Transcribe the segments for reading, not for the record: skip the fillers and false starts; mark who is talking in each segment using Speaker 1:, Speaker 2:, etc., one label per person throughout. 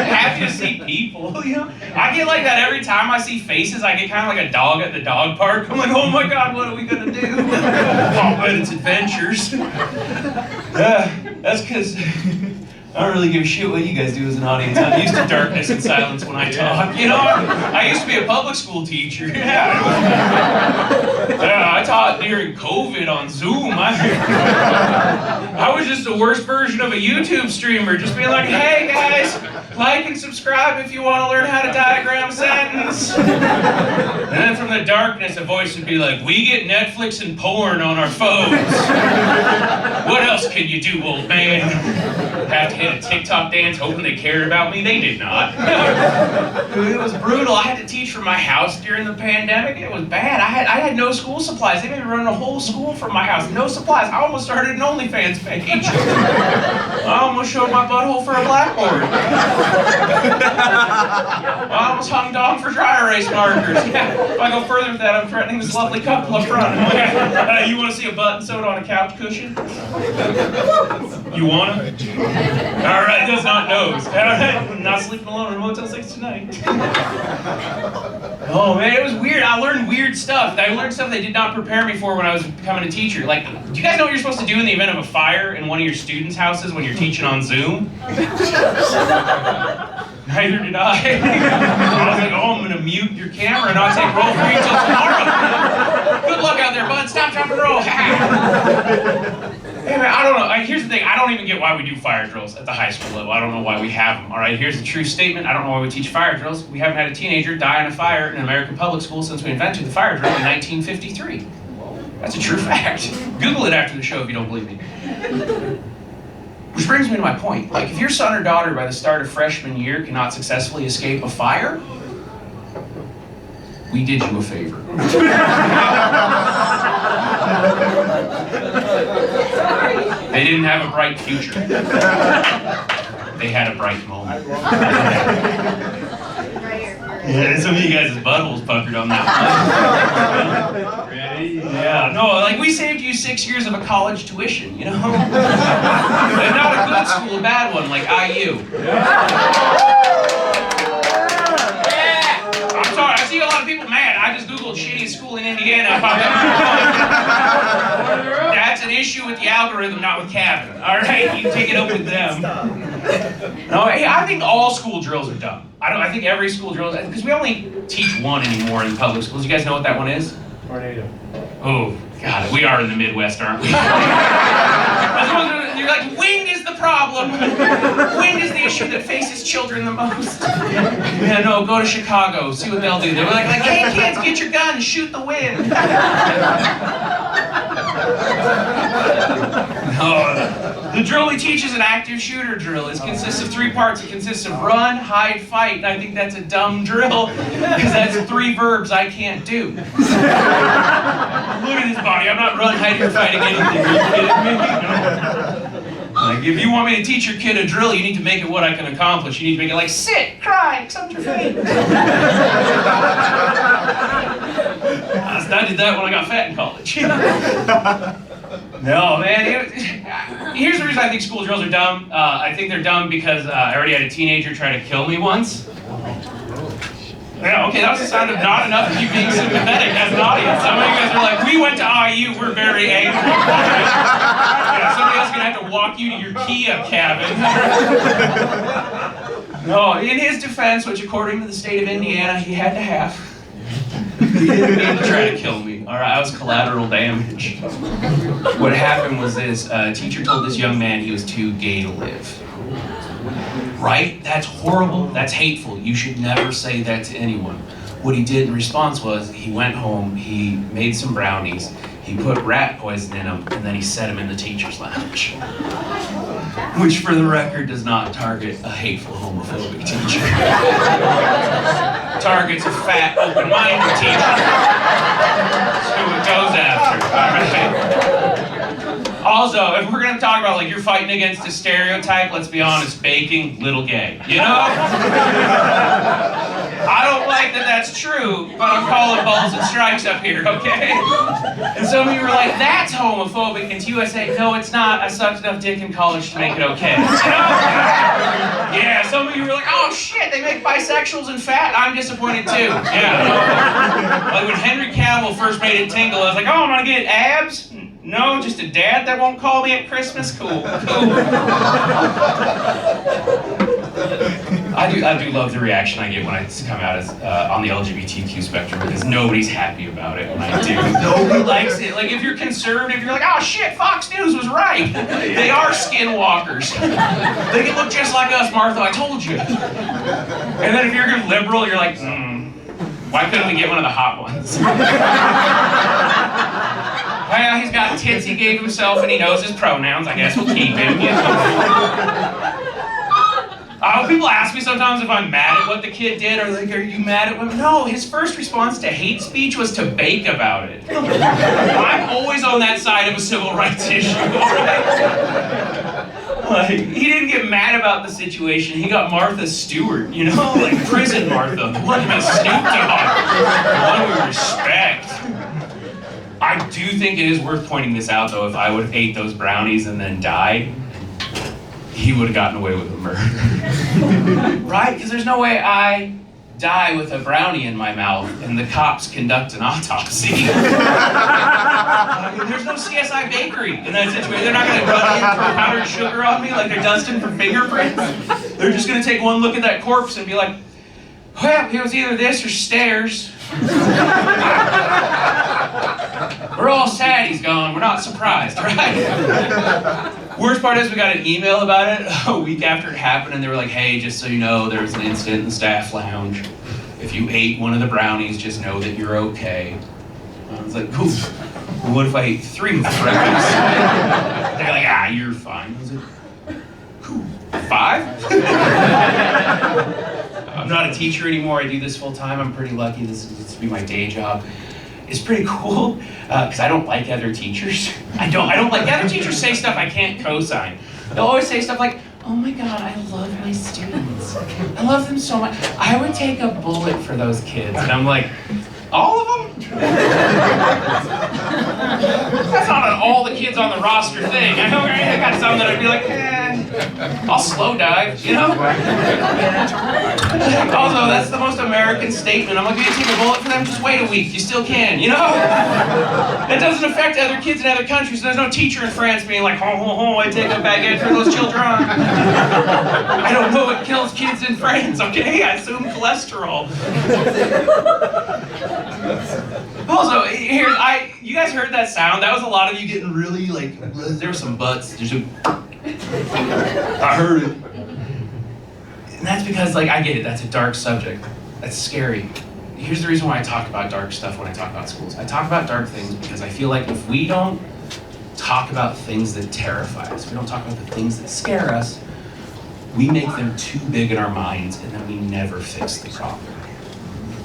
Speaker 1: happy to see people, you know? I get like that every time I see faces. I get kind of like a dog at the dog park. I'm like, oh my God, what are we gonna do? Oh, but it's adventures. That's because I don't really give a shit what you guys do as an audience. I'm used to darkness and silence when I talk. You know, I used to be a public school teacher. Yeah, I taught during COVID on Zoom. I was just the worst version of a YouTube streamer, just being like, hey guys, like and subscribe if you want to learn how to diagram a sentence. And then from the darkness, a voice would be like, we get Netflix and porn on our phones. What else can you do, old man? Have to hit a TikTok dance hoping they cared about me? They did not. It was brutal. I had to teach from my house during the pandemic. It was bad. I had no school supplies. They made me run a whole school from my house. No supplies. I almost started an OnlyFans page. I almost showed my butthole for a blackboard. I almost hung dong for dry erase markers. Yeah. If I go further with that, I'm threatening this lovely couple up front. You want to see a button sewed on a couch cushion? You want to? All right, does not knows. All right, not sleeping alone in Motel 6 tonight. Oh man, it was weird. I learned weird stuff. I learned stuff they did not prepare me for when I was becoming a teacher. Like, do you guys know what you're supposed to do in the event of a fire in one of your students' houses when you're teaching on Zoom? Neither did I. I was like, oh, I'm gonna mute your camera and not take roll for you until tomorrow. Good luck out there, bud. Stop, drop, and roll. Hey, man, I don't know. Here's the thing. I don't even get why we do fire drills at the high school level. I don't know why we have them. All right, here's the true statement. I don't know why we teach fire drills. We haven't had a teenager die in a fire in American public school since we invented the fire drill in 1953. That's a true fact. Google it after the show if you don't believe me. Which brings me to my point. Like, if your son or daughter by the start of freshman year cannot successfully escape a fire, we did you a favor. They didn't have a bright future. They had a bright moment. Yeah, some of you guys' buttholes puckered on that one. Yeah, no, like we saved you 6 years of a college tuition, you know? And not a good school, a bad one, like IU. I'm sorry, I see a lot of people mad. I just Googled shittiest school in Indiana. That's an issue with the algorithm, not with Cavin. All right, you take it up with them. No, hey, I think all school drills are dumb. I think every school drill, because we only teach one anymore in public schools. You guys know what that one is?
Speaker 2: Tornado.
Speaker 1: Oh, God, we are in the Midwest, aren't we? You're like, wind is the problem. Wind is the issue that faces children the most. Yeah, no, go to Chicago, see what they'll do. They're like, hey kids, get your gun, shoot the wind. The drill we teach is an active shooter drill. It consists of 3 parts. It consists of run, hide, fight. And I think that's a dumb drill because that's 3 verbs I can't do. Look at this body. I'm not run, hide, or fighting anything. Are you kidding me? No. Like, if you want me to teach your kid a drill, you need to make it what I can accomplish. You need to make it like sit, cry, accept your fate. I did that when I got fat in college. No, man. Here's the reason I think school drills are dumb. I think they're dumb because I already had a teenager try to kill me once. Yeah, okay, that was a sign of not enough of you being sympathetic as an audience. Some of you guys are like, we went to IU, we're very angry. Yeah, somebody else is going to have to walk you to your Kia cabin. No, in his defense, which according to the state of Indiana, he had to have, he didn't mean to try to kill me. All right, I was collateral damage. What happened was this, a teacher told this young man he was too gay to live. Right? That's horrible, that's hateful. You should never say that to anyone. What he did in response was, he went home, he made some brownies, he put rat poison in them, and then he set them in the teacher's lounge. Which, for the record, does not target a hateful homophobic teacher. Targets a fat, open-minded teacher. That's who it goes after, all right? Also, if we're going to talk about, like, you're fighting against a stereotype, let's be honest, baking, little gay. You know? I don't like like that that's true, but I'm calling balls and strikes up here, okay? And some of you were like, that's homophobic. And to you I say, no, it's not. I sucked enough dick in college to make it okay. You know? Yeah, some of you were like, oh shit, they make bisexuals and fat. I'm disappointed too. Yeah. Like when Henry Cavill first made it tingle, I was like, oh, I'm gonna get abs? No, just a dad that won't call me at Christmas? Cool. I do love the reaction I get when I come out as on the LGBTQ spectrum, because nobody's happy about it when I do. Nobody likes it. Like if you're conservative, you're like, oh shit, Fox News was right. They are skinwalkers. They can look just like us, Martha, I told you. And then if you're a liberal, you're like, why couldn't we get one of the hot ones? Well, he's got tits he gave himself and he knows his pronouns. I guess we'll keep him. You know? People ask me sometimes if I'm mad at what the kid did, or like, are you mad at women? No, his first response to hate speech was to bake about it. I'm always on that side of a civil rights issue, alright? Like, he didn't get mad about the situation, he got Martha Stewart, you know? Like prison Martha, the one with Snoop Dogg, the one we respect. I do think it is worth pointing this out, though. If I would have ate those brownies and then died, he would have gotten away with a murder. Right? Because there's no way I die with a brownie in my mouth and the cops conduct an autopsy. There's no CSI bakery in that situation. They're not going to run in for powdered sugar on me like they're dusting for fingerprints. They're just going to take one look at that corpse and be like, well, it was either this or stairs. We're all sad he's gone. We're not surprised, right? Worst part is we got an email about it a week after it happened, and they were like, hey, just so you know, there was an incident in the staff lounge. If you ate one of the brownies, just know that you're okay. I was like, cool. Well, what if I ate 3 of the brownies? They're like, you're fine. I was like, cool. 5? I'm not a teacher anymore. I do this full time. I'm pretty lucky. This gets to be my day job. It's pretty cool because I don't like other teachers. I don't like the other teachers say stuff I can't co-sign. They'll always say stuff like, oh my God, I love my students. I love them so much. I would take a bullet for those kids. And I'm like, all of them? That's not an all the kids on the roster thing. I know, right? I got some that I'd be like, I'll slow dive, you know? Also, that's the most American statement. I'm like, you take a bullet for them, just wait a week. You still can, you know? That doesn't affect other kids in other countries. There's no teacher in France being like, ho, ho, ho, I take a baguette for those children. I don't know what kills kids in France, okay? I assume cholesterol. Also, here, you guys heard that sound? That was a lot of you getting really, like, there were some butts. I heard it. And that's because, like, I get it, that's a dark subject. That's scary. Here's the reason why I talk about dark stuff when I talk about schools. I talk about dark things because I feel like if we don't talk about things that terrify us, we don't talk about the things that scare us, we make them too big in our minds and then we never fix the problem.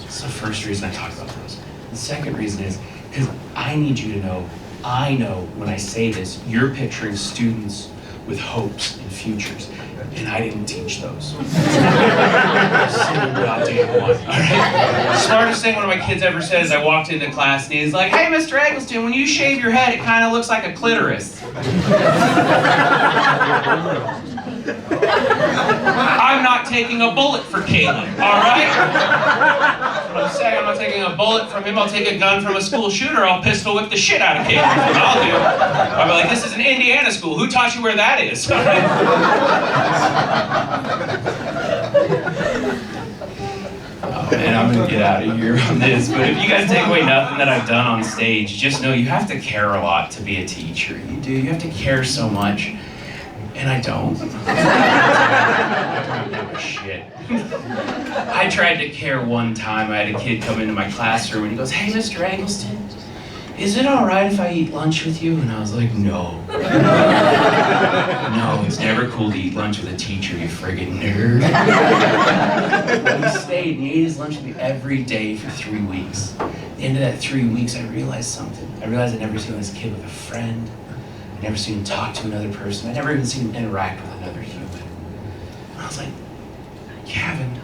Speaker 1: That's the first reason I talk about those. The second reason is because I need you to know, I know when I say this, you're picturing students with hopes and futures, and I didn't teach those. Single goddamn one, all right? The smartest thing one of my kids ever said is I walked into class and he's like, hey, Mr. Eggleston, when you shave your head, it kind of looks like a clitoris. I'm not taking a bullet for Caleb, all right? What I'm saying, I'm not taking a bullet from him. I'll take a gun from a school shooter. I'll pistol whip the shit out of Caleb. That's what I'll do. I'll be like, this is an Indiana school. Who taught you where that is? All right? Oh man, I'm gonna get out of here on this. But if you guys take away nothing that I've done on stage, just know you have to care a lot to be a teacher. You do. You have to care so much. And I don't. I don't give a shit. I tried to care one time. I had a kid come into my classroom and he goes, hey, Mr. Eggleston, is it all right if I eat lunch with you? And I was like, no. No, it's never cool to eat lunch with a teacher, you friggin' nerd. But he stayed and he ate his lunch with me every day for 3 weeks. At the end of that 3 weeks, I realized something. I realized I'd never seen this kid with a friend. I'd never seen him talk to another person. I'd never even seen him interact with another human. And I was like, Cavin,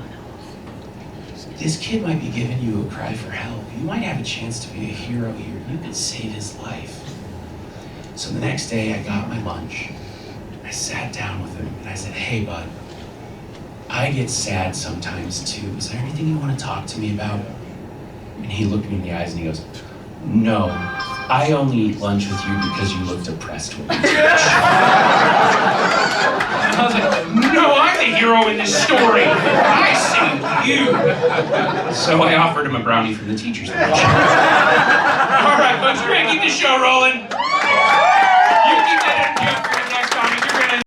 Speaker 1: this kid might be giving you a cry for help. You might have a chance to be a hero here. You could save his life. So the next day I got my lunch. I sat down with him and I said, hey bud, I get sad sometimes too. Is there anything you want to talk to me about? And he looked me in the eyes and he goes, no, I only eat lunch with you because you look depressed when you teach. I was like, no, I'm the hero in this story. I saved you. So I offered him a brownie from the teacher's lunch. All right, folks, we're gonna keep the show rolling.